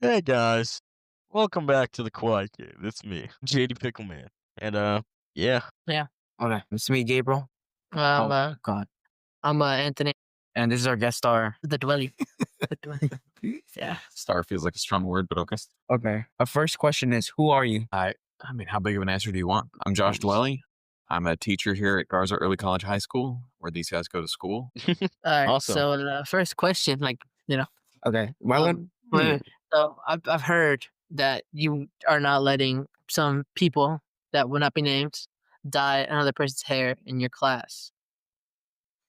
Hey guys, welcome back to the Quiet Kid. It's me, JD Pickleman, and yeah, Yeah. Okay, it's me, Gabriel. Um, Oh uh, God, I'm Anthony, and this is our guest star. the Dwelle. The Dwelle. Yeah. Star feels like a strong word, but okay. Okay, our first question is, who are you? I mean, how big of an answer do you want? I'm Josh Dwelle. I'm a teacher here at Garza Early College High School, where these guys go to school. All right. awesome. So the first question, Okay, well, wait. So I've heard that you are not letting some people that will not be named dye another person's hair in your class.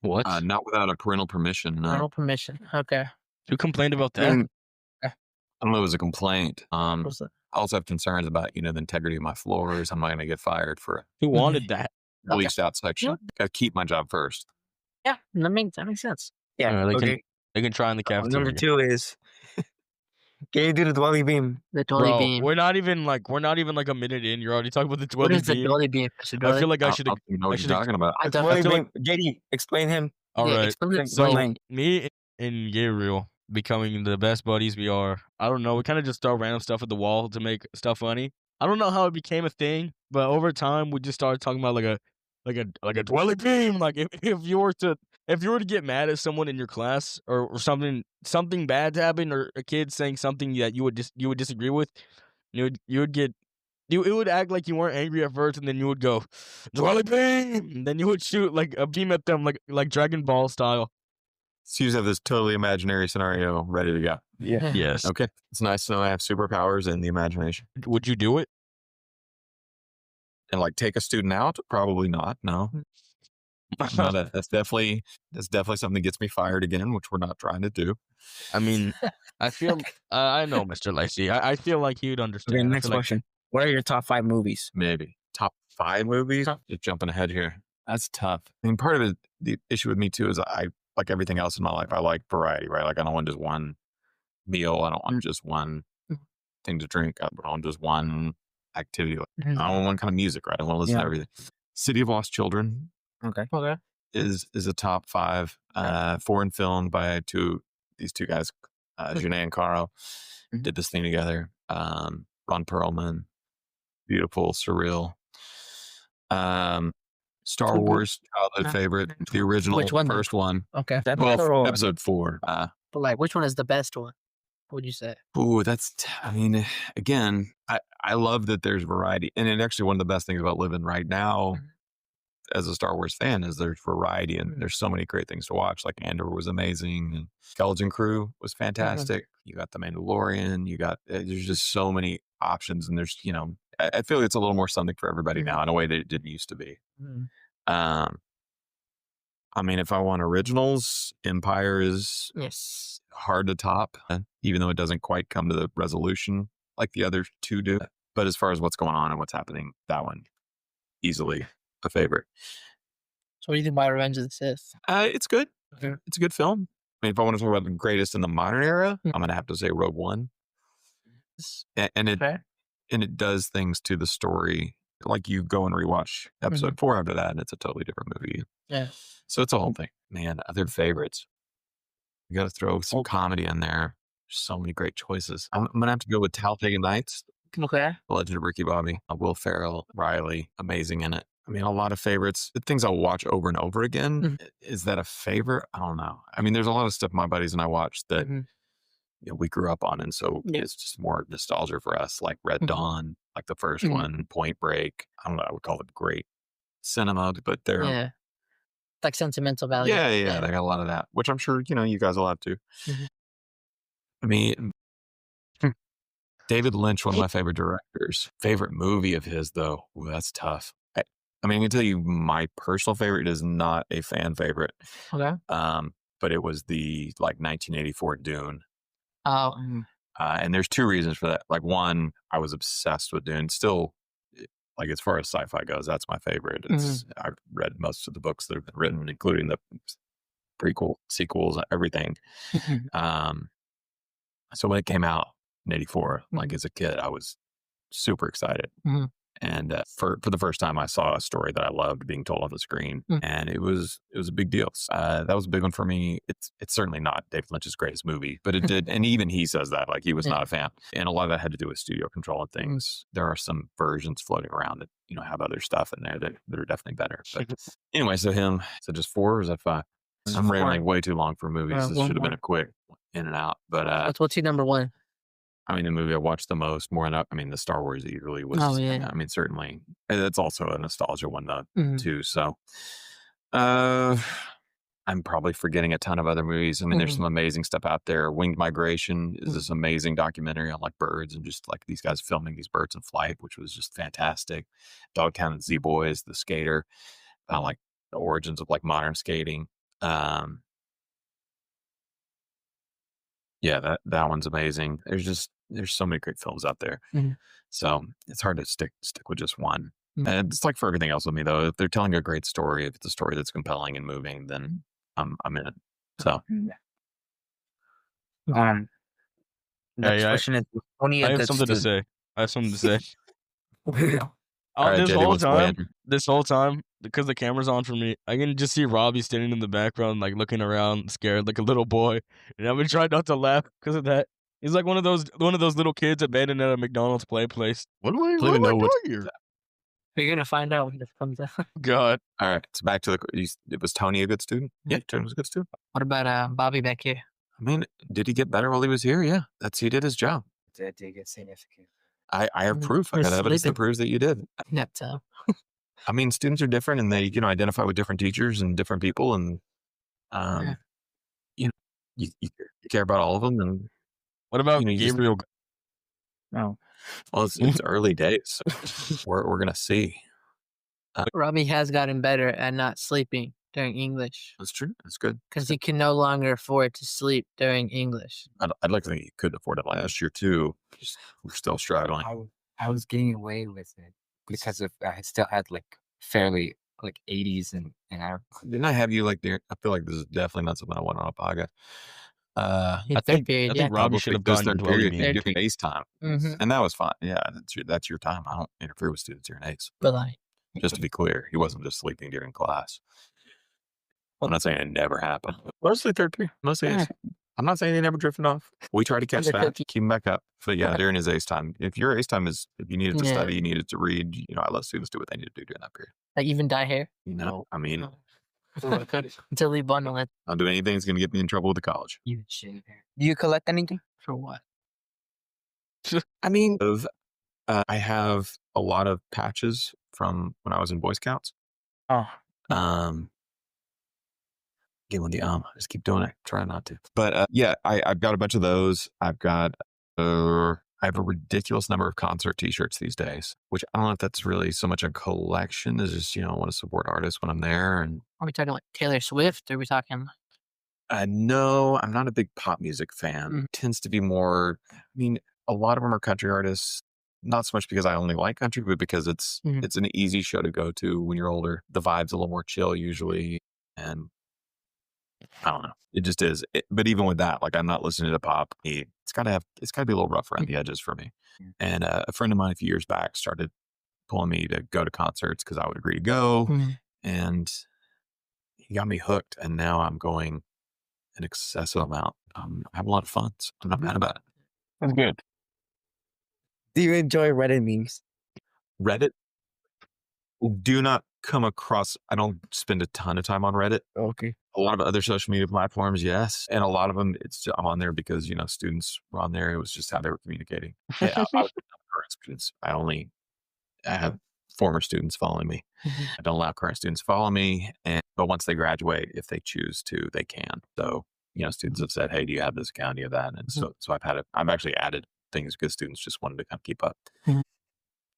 What? Not without a parental permission. No. Parental permission. Okay. Who complained about I that? mean, I don't know. It was a complaint. What's that? I also have concerns about the integrity of my floors. I'm not going to get fired for Who wanted that? a bleached out section. Got to keep my job first. Yeah, that makes sense. yeah. They Okay, can try in the number cafeteria. 2 is, can you do the Dwelle Beam? The Dwelle Bro, Beam. we're not even like a minute in. You're already talking about the What Dwelle is the Beam. Dwelle Beam? Mr. I Dwelle? feel like I I should. don't even know what you're talking about. I The don't. Dwelle feel Beam. JD, explain him. All Yeah, right. explain it. So Explain. me and Gabriel becoming the best buddies we are. I don't know. We kind of just throw random stuff at the wall to make stuff funny. I don't know how it became a thing, but over time we just started talking about like a Dwelle Beam. Like if you were to get mad at someone in your class or something bad happened or a kid saying something that you would disagree with, it would act like you weren't angry at first, and then you would go Dwelle Beam. And then you would shoot like a beam at them, like Dragon Ball style. So you just have this totally imaginary scenario ready to go. Yeah. Yes. Okay. It's nice to know I have superpowers in the imagination. Would you do it? And like take a student out? Probably not. No. No, that's definitely something that gets me fired again, which we're not trying to do. I mean, I feel I know Mr. Lacey. I feel like he would understand. Okay, I next feel like- question. What are your top 5 movies? Maybe top 5 movies. Just jumping ahead here. That's tough. I mean, part of it, the issue with me too, is I like everything else in my life. I like variety, right? Like I don't want just one meal. I don't want just one thing to drink. I don't want just one activity. I don't want one kind of music, right? I want to listen to everything. City of Lost Children Okay. is a top 5 foreign film by these two guys, Janae and Caro, did this thing together. Ron Perlman, beautiful, surreal. Star Wars, childhood favorite, the original, Which one? first one. Okay. Well, episode 4. But like, which one is the best one? What would you say? Ooh, I mean, again, I love that there's variety. And actually one of the best things about living right now as a Star Wars fan is there's variety and there's so many great things to watch. Like Andor was amazing and Skeleton Crew was fantastic. You got The Mandalorian, there's just so many options. And there's, I feel like it's a little more something for everybody now in a way that it didn't used to be. I mean, if I want originals, Empire is Yes. hard to top, even though it doesn't quite come to the resolution like the other two do. But as far as what's going on and what's happening, that one easily a favorite. So what do you think about Revenge of the Sith? It's good. Okay. It's a good film. I mean, if I want to talk about the greatest in the modern era, I'm going to have to say Rogue One. And it does things to the story. Like you go and rewatch episode 4 after that, and it's a totally different movie. Yeah. So it's a whole thing. Man, other favorites. You got to throw some comedy in there. There's so many great choices. I'm going to have to go with Talladega Nights, Okay. The Legend of Ricky Bobby, Will Ferrell, Riley, amazing in it. I mean, a lot of favorites. The things I'll watch over and over again. Is that a favorite? I don't know. I mean, there's a lot of stuff my buddies and I watch that we grew up on. And so it's just more nostalgia for us, like Red Dawn, like the first one, Point Break. I don't know. I would call it great cinema, but they're like sentimental value. Yeah, they got a lot of that, which I'm sure, you guys will have too. I mean, David Lynch, one of my favorite directors. Favorite movie of his, though, ooh, that's tough. I mean, I can tell you my personal favorite is not a fan favorite. Okay. But it was the 1984 Dune. Oh. And there's 2 reasons for that. Like one, I was obsessed with Dune. Still, like as far as sci-fi goes, that's my favorite. I've read most of the books that have been written, including the prequel, sequels, everything. So when it came out in 84, like as a kid, I was super excited. And for the first time, I saw a story that I loved being told on the screen, and it was a big deal. That was a big one for me. It's certainly not David Lynch's greatest movie, but it did, and even he says that, like, he was not a fan, and a lot of that had to do with studio control and things. There are some versions floating around that have other stuff in there that are definitely better. But anyway, so him. So just 4 or is that 5? I'm rambling way too long for movies. This should have been a quick in and out. But what's your number 1? I mean, the movie I watched the most, more than I mean, the Star Wars easily was. Oh, yeah. I mean, certainly, it's also a nostalgia one though Mhm. too. So, I'm probably forgetting a ton of other movies. I mean, there's some amazing stuff out there. Winged Migration is this amazing documentary on like birds and just like these guys filming these birds in flight, which was just fantastic. Dogtown and Z Boys, the skater, like the origins of like modern skating. Yeah, that one's amazing. There's so many great films out there. Mhm. So it's hard to stick with just one. Mhm. And it's like for everything else with me though. If they're telling a great story, if it's a story that's compelling and moving, then I'm in it. So Next yeah, question is Tony I a have good something to student? say. I have something to say. all right, JD, what's weighing? This whole time, because the camera's on for me, I can just see Robbie standing in the background, like looking around, scared, like a little boy. And I've been trying not to laugh because of that. He's like one of those little kids abandoned at a McDonald's play place. What am I Don't even know doing what's here? We're gonna find out when this comes out. God. All right, so back to it was Tony a good student? Yeah, Tony was a good student. What about Bobby back here? I mean, did he get better while he was here? Yeah, he did his job. Did get significant? I have proof. I We're got evidence that sleeping. proves that you did. Nap time. I mean, students are different, and they identify with different teachers and different people, and Yeah. you care about all of them. And What about you just- Gabriel? No. well, it's early days. So we're gonna see. Robbie has gotten better at not sleeping during English That's true. That's good. because he can no longer afford to sleep during English. I'd like to think you could afford it last year too. We're still struggling. I was getting away with it because I still had like fairly like 80s and I Didn't I have you like there? I feel like this is definitely not something I want on a podcast. In third period, I yeah. think Robbie should have this gotten third Dwelle period Beam. during ACE time, Mhm. and that was fine. Yeah, that's your time. I don't interfere with students during ACE. But like, Just to be clear, he wasn't just sleeping during class. I'm not saying it never happened. Mostly third period. Mostly ACE. I'm not saying he never drifted off. We try to catch that, Undercooked. keep him back up. But yeah, during his ACE time, if your ACE time is, if you needed to Yeah. study, you needed to read, I let students do what they need to do during that period. like even dye hair I mean, until we bundle it I'll do anything that's going to get me in trouble with the college. you shave hair. Do you collect anything? for what? I mean, I have a lot of patches from when I was in Boy Scouts. Oh, Get one the I just keep doing it. Try not to. But yeah, I've got a bunch of those. I have a ridiculous number of concert T-shirts these days, which I don't know if that's really so much a collection as just I want to support artists when I'm there. And Are we talking like Taylor Swift? Or are we talking? no, I'm not a big pop music fan. Mhm. Tends to be more. I mean, a lot of them are country artists. Not so much because I only like country, but because it's an easy show to go to when you're older. The vibe's a little more chill usually, and I don't know. It just is. But even with that, like I'm not listening to pop. It's got to be a little rough around the edges for me. And a friend of mine a few years back started pulling me to go to concerts because I would agree to go, and he got me hooked. And now I'm going an excessive amount. I have a lot of fun. So I'm not mad about it. that's good. Do you enjoy Reddit memes? Reddit. Do not come across. I don't spend a ton of time on Reddit. Okay. A lot of other social media platforms, yes, and a lot of them, I'm on there because students were on there. It was just how they were communicating. Yeah, I was current students. I have former students following me. I don't allow current students to follow me, but once they graduate, if they choose to, they can. So students have said, "Hey, do you have this account? Do you have that?" And so I've actually added things because students just wanted to kind of keep up.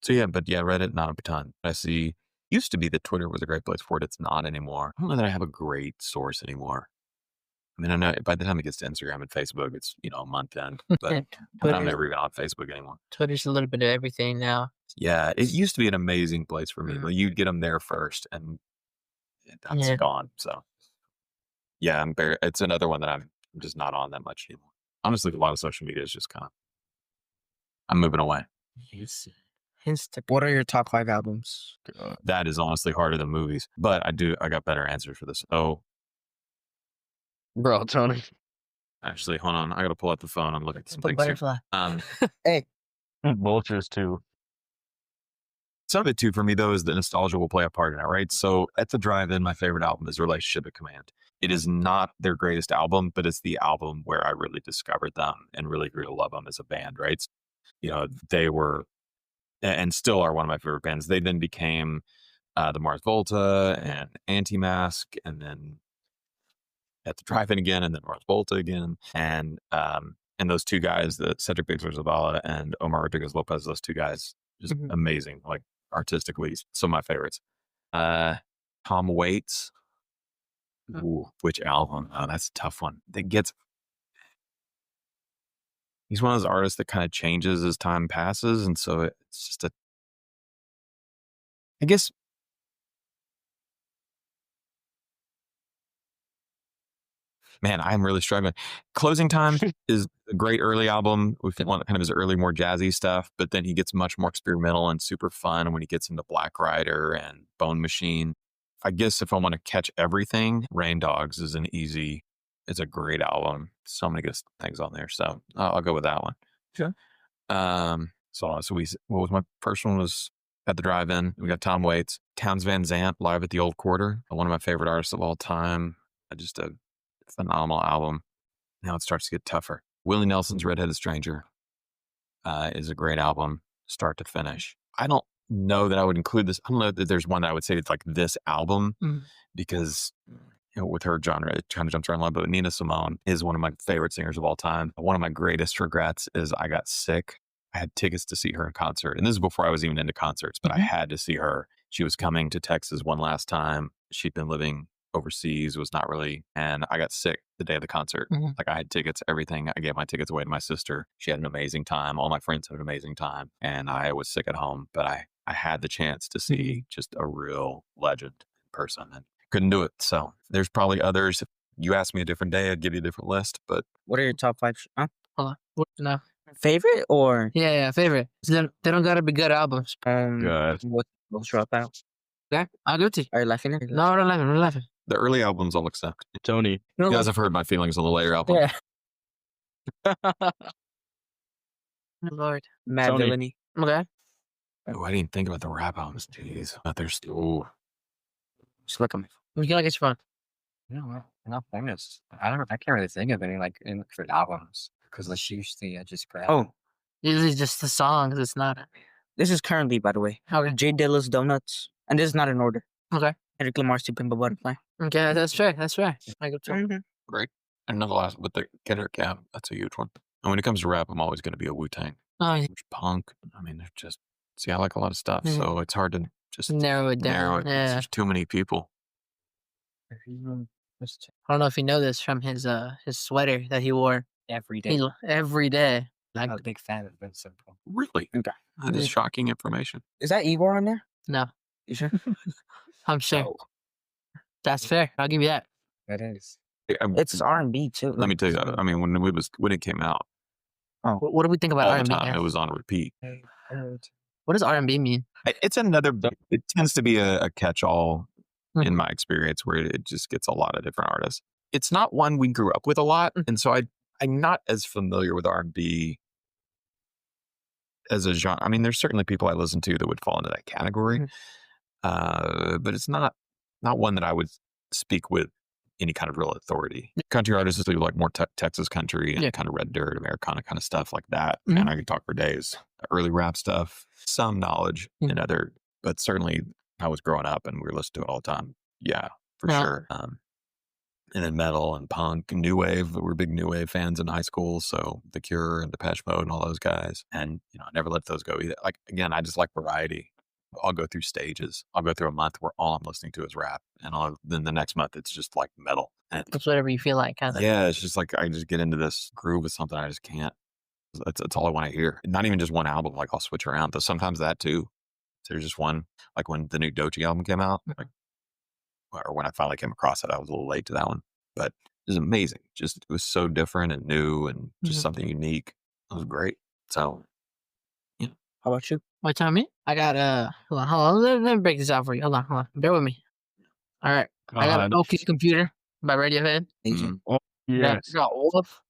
So yeah, but yeah, Reddit, not a ton. I see. Used to be that Twitter was a great place for it. It's not anymore. I don't know that I have a great source anymore. I mean, I know by the time it gets to Instagram and Facebook, it's a month in, but I'm never even on Facebook anymore. Twitter's a little bit of everything now. Yeah, it used to be an amazing place for me. Like, you'd get them there first, and that's gone. So yeah, it's another one that I'm just not on that much anymore. Honestly, a lot of social media is just kind of I'm moving away. What are your top 5 albums? That is honestly harder than movies, but I got better answers for this. Oh, Bro, Tony. actually, hold on. I got to pull out the phone. I'm looking at some But things here. butterfly. Hey, Vultures too. Some of it too for me though is that nostalgia will play a part in it, right? So at the drive-in, my favorite album is Relationship at Command. It is not their greatest album, but it's the album where I really discovered them and really grew to love them as a band, right? You know, they were and still are one of my favorite bands. They then became the Mars Volta and Anti-Mask, and then at the drive-in again, and then Mars Volta again, and those two guys, the Cedric Bixler Zavala and Omar Rodriguez Lopez, those two guys, just amazing, like artistically, some of my favorites. Tom Waits, ooh, which album? Oh, that's a tough one. He's one of those artists that kind of changes as time passes, and so it's just I guess. Man, I'm really struggling. Closing Time is a great early album with kind of his early, more jazzy stuff, but then he gets much more experimental and super fun when he gets into Black Rider and Bone Machine. I guess if I want to catch everything, Rain Dogs is it's a great album. So many good things on there. So I'll go with that one. Sure. What was my first one was at the drive-in. We got Tom Waits, Towns Van Zandt, Live at the Old Quarter, one of my favorite artists of all time. Just a phenomenal album. Now it starts to get tougher. Willie Nelson's Redheaded Stranger is a great album, start to finish. I don't know that I would include this. I don't know that there's one that I would say it's like this album because with her genre, it kind of jumps around a lot, but Nina Simone is one of my favorite singers of all time. One of my greatest regrets is I got sick. I had tickets to see her in concert. And this is before I was even into concerts, but I had to see her. She was coming to Texas one last time. She'd been living overseas, was not really, and I got sick the day of the concert. Like I had tickets, everything. I gave my tickets away to my sister. She had an amazing time. All my friends had an amazing time. And I was sick at home, but I had the chance to see just a real legend in person and couldn't do it. So there's probably others. If you asked me a different day, I'd give you a different list, but what are your top 5? Hold on. What no? Favorite or? Yeah, favorite. So they don't gotta be good albums. good. What's your top? Okay, I'll give it to you. Are you laughing at? No, I'm not laughing. The early albums I'll accept. Tony. You guys have heard my feelings on the later album. Yeah. Lord. Mad Tony. Villainy. Okay. Oh, I didn't think about the rap albums. Jeez. But there's still. Just look at me. You gotta get your phone. No, enough famous. I can't really think of any like for albums because like usually I just grab. Oh, Usually just the songs. It's not. this is currently, by the way. Okay. J Dilla's Donuts. And this is not in order. Okay. Eric Lamar's To Pimp a Butterfly. Okay, that's fair. That's fair. I go to. Great. And another last, but the Kendrick Cab, that's a huge one. And when it comes to rap, I'm always going to be a Wu-Tang. Oh, yeah. Punk. I mean, they're just, see, I like a lot of stuff. So it's hard to just Narrow it down. narrow it. Yeah. There's too many people. I don't know if you know this from his sweater that he wore Every day. every day. I'm a big fan of Vince Simple. Really? Okay. That is shocking information. Is that Igor on there? No, You sure? I'm sure. Oh. That's fair. I'll give you that. That is. It's R&B too. Let me tell you, I mean, when it came out, What do we think about all the R&B? time, it was on repeat. What does R&B mean? It's another, it tends to be a catch-all in my experience where it just gets a lot of different artists. It's not one we grew up with a lot. And so I'm not as familiar with R&B as a genre. I mean, there's certainly people I listen to that would fall into that category. But it's not one that I would speak with any kind of real authority. Country artists do like more Texas country and kind of red dirt, Americana kind of stuff like that. And I could talk for days. Early rap stuff, some knowledge in other, but certainly I was growing up and we were listening to it all the time. Yeah, for sure. And then metal and punk and new wave. We were big new wave fans in high school. So The Cure and Depeche Mode and all those guys. And, I never let those go either. Like, again, I just like variety. I'll go through stages. I'll go through a month where all I'm listening to is rap. And then the next month, it's just like metal. And It's whatever you feel like. Kind of. yeah, it's just like I just get into this groove with something. I just can't. That's all I want to hear. Not even just one album. Like I'll switch around. Though sometimes that too. So there's just one. Like when the new Doechii album came out, or when I finally came across it, I was a little late to that one. But it was amazing. Just it was so different and new and just something unique. It was great. So How about you? What time me? I got hold on. Let me break this out for you. Hold on. Bear with me. All right. I got God. OK Computer by Radiohead. Agent. Oh, Yeah. yes. I got Wolf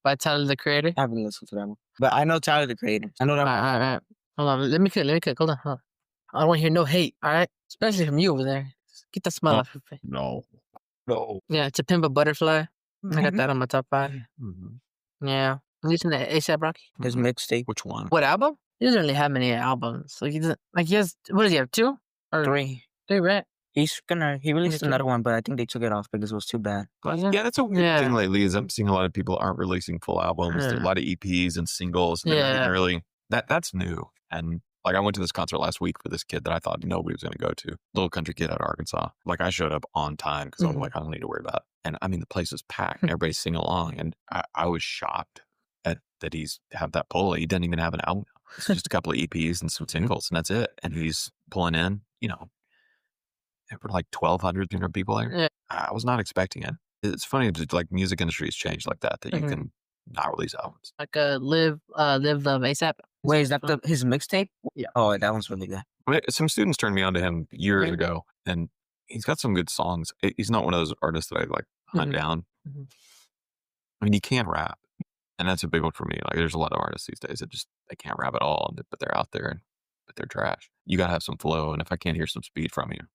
by Tyler the Creator. I haven't listened to that one, but I know Tyler the Creator. I know that. All right. Hold on. Let me click. Hold on. I don't want to hear no hate. All right, especially from you over there. Get that smile off your face. No. Yeah, To Pimp a Butterfly. I got that on my top 5. Yeah. Listen to ASAP Rocky. His mixtape. Which one? What album? He doesn't really have many albums. Like he doesn't. Like he has. What does he have? 2 or 3. 3, right? He released Okay. another one, but I think they took it off because it was too bad. Yeah, that's a weird Yeah. thing lately. Is I'm seeing a lot of people aren't releasing full albums. There's a lot of EPs and singles. And they're Yeah. getting really that's new. And like I went to this concert last week for this kid that I thought nobody was going to go to. Little country kid out of Arkansas. Like I showed up on time because I was Mhm. like, I don't need to worry about it. And I mean, the place was packed and everybody's singing along. And I was shocked at that he's have that pull. He doesn't even have an album. It's just a couple of EPs and some singles, and that's it. And he's pulling in, there were like 1,200 people there. Yeah. I was not expecting it. It's funny that like music industries change like that you Mhm. can not release albums. Like Live Love ASAP. Wait, is that his mixtape? Yeah. Oh, that one's really good. I mean, some students turned me on to him years Mhm. ago, and he's got some good songs. He's not one of those artists that I like hunt Mhm. down. Mhm. I mean, he can't rap, and that's a big one for me. Like, there's a lot of artists these days that just they can't rap at all, but they're out there, but they're trash. You gotta have some flow, and if I can't hear some speed from you,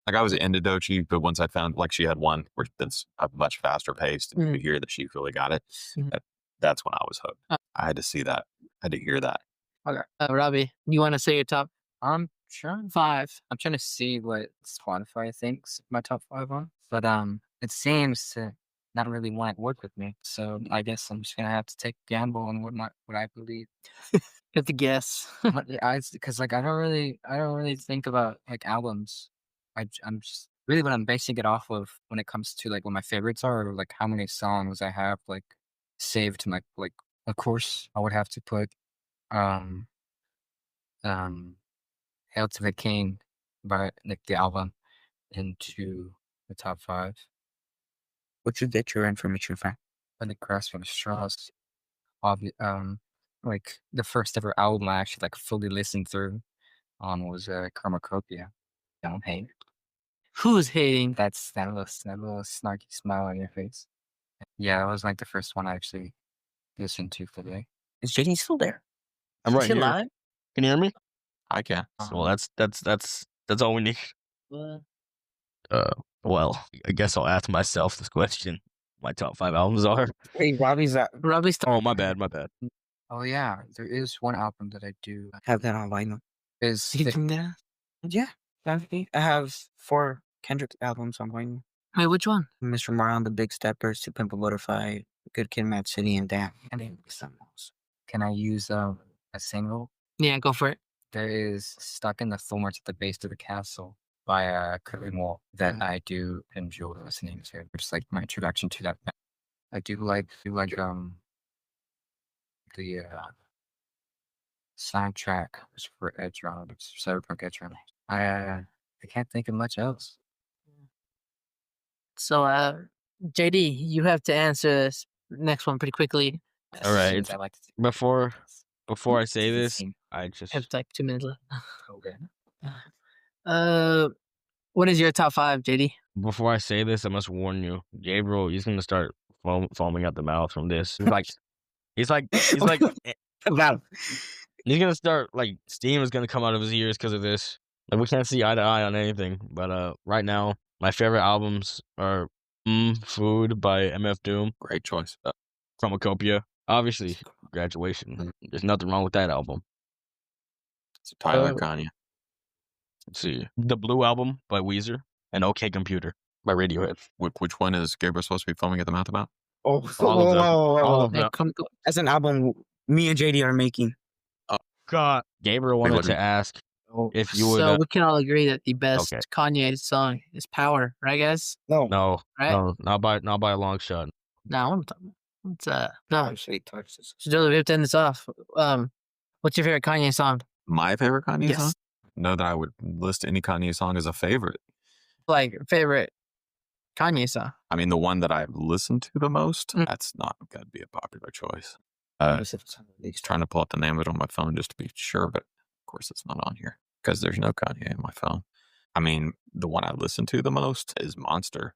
like I was into Doechii, but once I found like she had one where that's a much faster paced, and you Mhm. could hear that she really got it. Mhm. That's when I was hooked. Uh, I had to see that. I had to hear that. Okay. Robbie, you want to say your top Sure. 5? I'm trying to see what Spotify thinks my top 5 on, but it seems to not really want to work with me. So I guess I'm just gonna have to take a gamble on what I believe. You have to guess. Because like I don't really think about like albums. I'm just really what I'm basing it off of when it comes to like what my favorites are, or like how many songs I have like saved to my like. Of course, I would have to put um Hail to the King by like the album into the top 5. What you get your information from? But the Grasp of Straws, like the first ever album I actually like fully listened through was Chromacopia. Don't hate. Who's hating? That's that little snarky smile on your face. Yeah, that was like the first one I actually listened to for the day. Is JD still there? I'm Is right he here. alive? Can you hear me? I can. Well, that's all we need. Well, I guess I'll ask myself this question. My top 5 albums are. Wait, Robbie's Robbie's Oh, my bad. Oh yeah, there is one album that I do. have that on vinyl. Is You the- think that? Yeah, I have 4 Kendrick albums on vinyl. Wait, which one? Mr. Marion, The Big Steppers, To Pimp a Butterfly, Good Kid, Mad City, and Damn. And then something else. Can I use a single? Yeah, go for it. There is Stuck in the Thorns at the Base of the Castle by Gabriel that I do enjoy listening to. It's like my introduction to that band. I do like the soundtrack for Edge Run, Cyberpunk Edge Run. I can't think of much else. So, JD, you have to answer this next one pretty quickly. All right. Since I like to do Before I say Does it this, seem- I just Have like 2 minutes left. Okay. What is your top 5, JD? before I say this, I must warn you, Gabriel, he's gonna start foaming at the mouth from this. He's like About he's gonna start like steam is gonna come out of his ears because of this. Like we can't see eye to eye on anything. But right now, my favorite albums are Food by MF Doom, Great choice. Chromacopia. Obviously, Graduation. There's nothing wrong with that album. It's Tyler Uh, Kanye. Let's see. The Blue Album by Weezer and OK Computer by Radiohead. Which one is Gabriel supposed to be foaming at the mouth about? All of them. All of Hey, them. go. That's an album me and JD are making. God. Gabriel wanted what to do- ask if you would. So we can all agree that the best Okay. Kanye song is Power, right, guys? No. No, Right? no, not by a long shot. Now, what am I talking about? It's no. Actually, touched this. So Joe, we have to end this off. What's your favorite Kanye song? My favorite Kanye Yes. song? No, that I would list any Kanye song as a favorite. Like favorite Kanye song? I mean, the one that I've listened to the most, Mm. that's not going to be a popular choice. He's Trying to pull up the name of it on my phone just to be sure, but course, it's not on here because there's no Kanye in my phone. I mean, the one I listen to the most is Monster.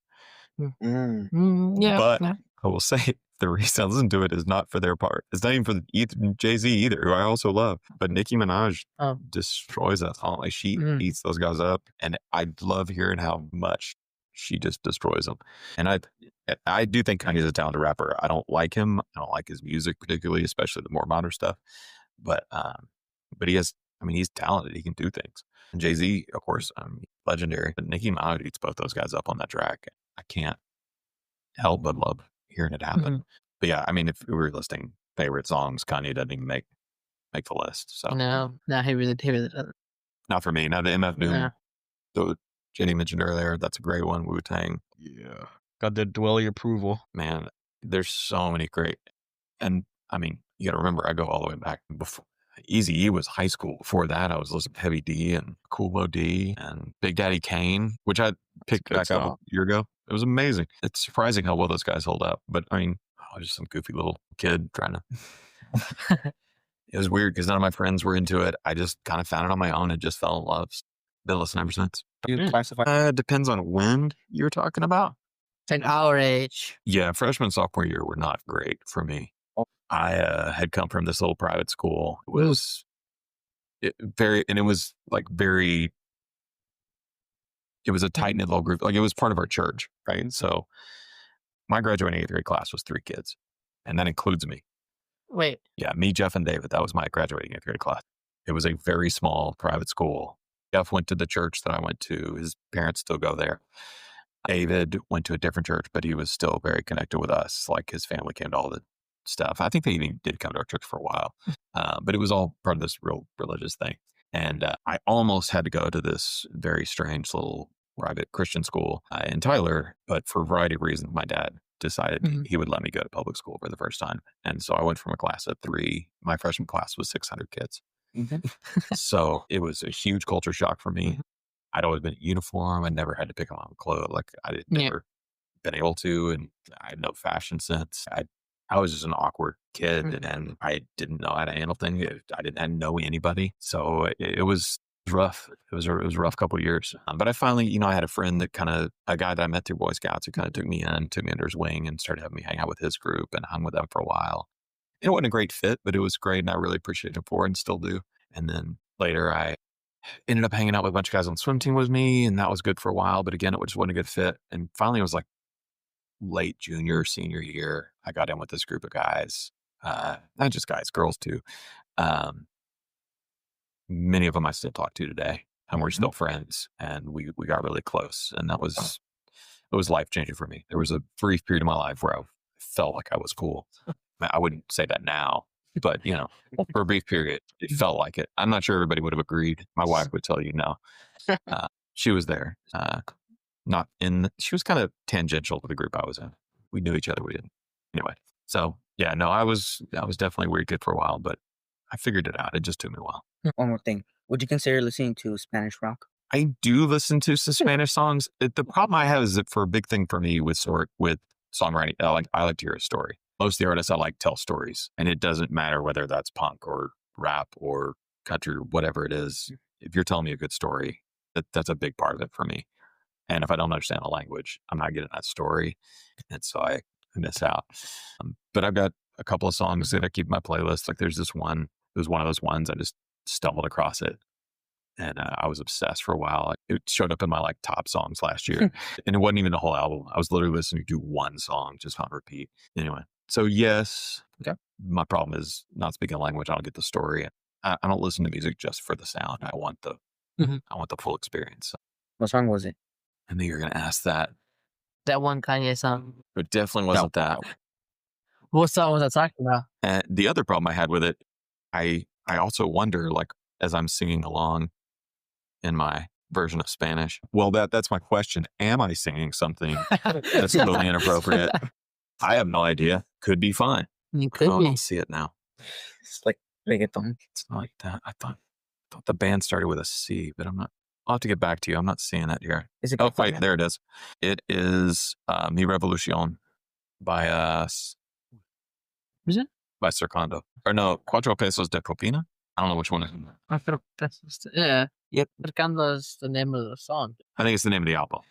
Yeah. But yeah. I will say the reason I listen to it is not for their part. It's not even for Jay-Z either, who I also love. But Nicki Minaj Oh. destroys that song. Like she Mm. eats those guys up. And I love hearing how much she just destroys them. And I do think Kanye's a talented rapper. I don't like him. I don't like his music particularly, especially the more modern stuff. But he has, I mean, he's talented. He can do things. And Jay-Z, of course, legendary. But Nicki Minaj eats both those guys up on that track. I can't help but love hearing it happen. Mhm. But yeah, I mean, if we were listing favorite songs, Kanye doesn't even make the list. So No, he really doesn't. not for me. Now the MF Doom, No. the Jenny mentioned earlier, that's a great one. Wu-Tang. Yeah. Got the Dwelle approval. Man, there's so many great. And I mean, you got to remember, I go all the way back before. Eazy-E was high school. Before that, I was listening to Heavy D and Kool Moe D and Big Daddy Kane, which I picked good back up stuff. a year ago. It was amazing. It's surprising how well those guys hold up. But I mean, I was just some goofy little kid trying to. It was weird because none of my friends were into it. I just kind of found it on my own and just fell in love. Been listening ever since. You classify Depends on when you're talking about. At our age. Yeah, freshman, sophomore year were not great for me. I had come from this little private school. It was it was a tight knit little group. Like it was part of our church, right? So my graduating 8th grade class was 3 kids, and that includes me. Wait. Yeah, me, Jeff, and David. That was my graduating 8th grade class. It was a very small private school. Jeff went to the church that I went to. His parents still go there. David went to a different church, but he was still very connected with us. Like his family came to all the stuff. I think they even did come to our church for a while, but it was all part of this real religious thing. And I almost had to go to this very strange little private Christian school in Tyler, but for a variety of reasons, my dad decided he would let me go to public school for the first time. And so I went from a class of 3. My freshman class was 600 kids. So it was a huge culture shock for me. I'd always been in uniform. I never had to pick on my clothes. Like I never been able to, and I had no fashion sense. I was just an awkward kid, and I didn't know how to handle things. I didn't know anybody, so it was rough. It was a rough couple of years. But I finally, I had a friend a guy that I met through Boy Scouts who kind of took me under his wing and started having me hang out with his group and hung with them for a while. It wasn't a great fit, but it was great, and I really appreciated him for it and still do. And then later I ended up hanging out with a bunch of guys on the swim team with me, and that was good for a while. But again, it just wasn't a good fit. And finally, it was like late junior, senior year, I got in with this group of guys, not just guys, girls too. Many of them I still talk to today, and we're still friends, and we got really close, and it was life changing for me. There was a brief period of my life where I felt like I was cool. I wouldn't say that now, but for a brief period, it felt like it. I'm not sure everybody would have agreed. My wife would tell you no. She was there. She was kind of tangential to the group I was in. We knew each other. We didn't. Anyway, so yeah, no, I was definitely a weird kid for a while, but I figured it out. It just took me a while. One more thing. Would you consider listening to Spanish rock? I do listen to some Spanish songs. The problem I have is that for a big thing for me with songwriting, I like to hear a story. Most of the artists I like tell stories, and it doesn't matter whether that's punk or rap or country or whatever it is. If you're telling me a good story, that's a big part of it for me. And if I don't understand the language, I'm not getting that story. And so I miss out. But I've got a couple of songs that I keep in my playlist. Like there's this one, it was one of those ones I just stumbled across it. And I was obsessed for a while. It showed up in my top songs last year. And it wasn't even the whole album. I was literally listening to one song just on repeat. Anyway, so yes, my problem is not speaking language. I don't get the story. I don't listen to music just for the sound. I want the full experience. What song was it? I knew you were going to ask that. That one Kanye song. It definitely wasn't that. What song was I talking about? And the other problem I had with it, I also wonder, as I'm singing along in my version of Spanish, well, that's my question. Am I singing something that's totally inappropriate? I have no idea. Could be fine. You could I be. don't see it now. It's like reggaeton. It's not like that. I thought the band started with a C, but I'm not. I'll have to get back to you. I'm not seeing that here. Is it? Oh, wait, there it is. It is Mi Revolucion by Is it? by Cercando. Or no, Cuatro Pesos de Propina. I don't know which one. Yeah. Yep. Percando's the name of the song. I think it's the name of the album.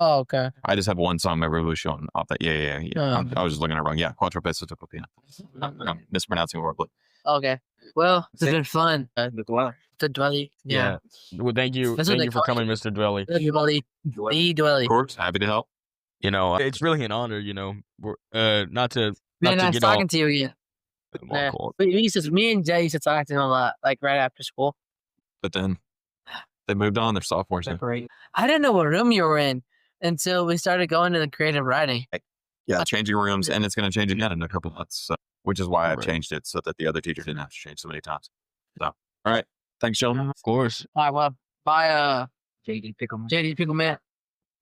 Oh, okay. I just have one song, My Revolution, off that. Yeah. Oh. I was just looking at it wrong. Yeah, Quattro Pezzi di Popina. I'm mispronouncing it horribly. Okay. Well, it's been fun. The Dwelle. The Dwelle. Yeah. Well, thank you. That's what Thank they you for call coming, Mr. Dwelle. The Dwelle. The Dwelle. Of course, happy to help. You know, it's really an honor, you know. Not to Man, nice get all talking to you again. Yeah. Me and Jay used to talk to him a lot, like right after school. But then they moved on. They're sophomores now. I didn't know what room you were in until we started going to the creative writing. Yeah, changing rooms, and it's going to change again in a couple months, so, which is why I've Right. changed it so that the other teacher didn't have to change so many times. So, all right. Thanks, gentlemen. Of course. All right, well, bye, JD Pickleman. JD Pickle Man.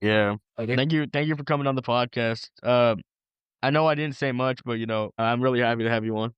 Yeah. Later. Thank you for coming on the podcast. I know I didn't say much, but you know, I'm really happy to have you on.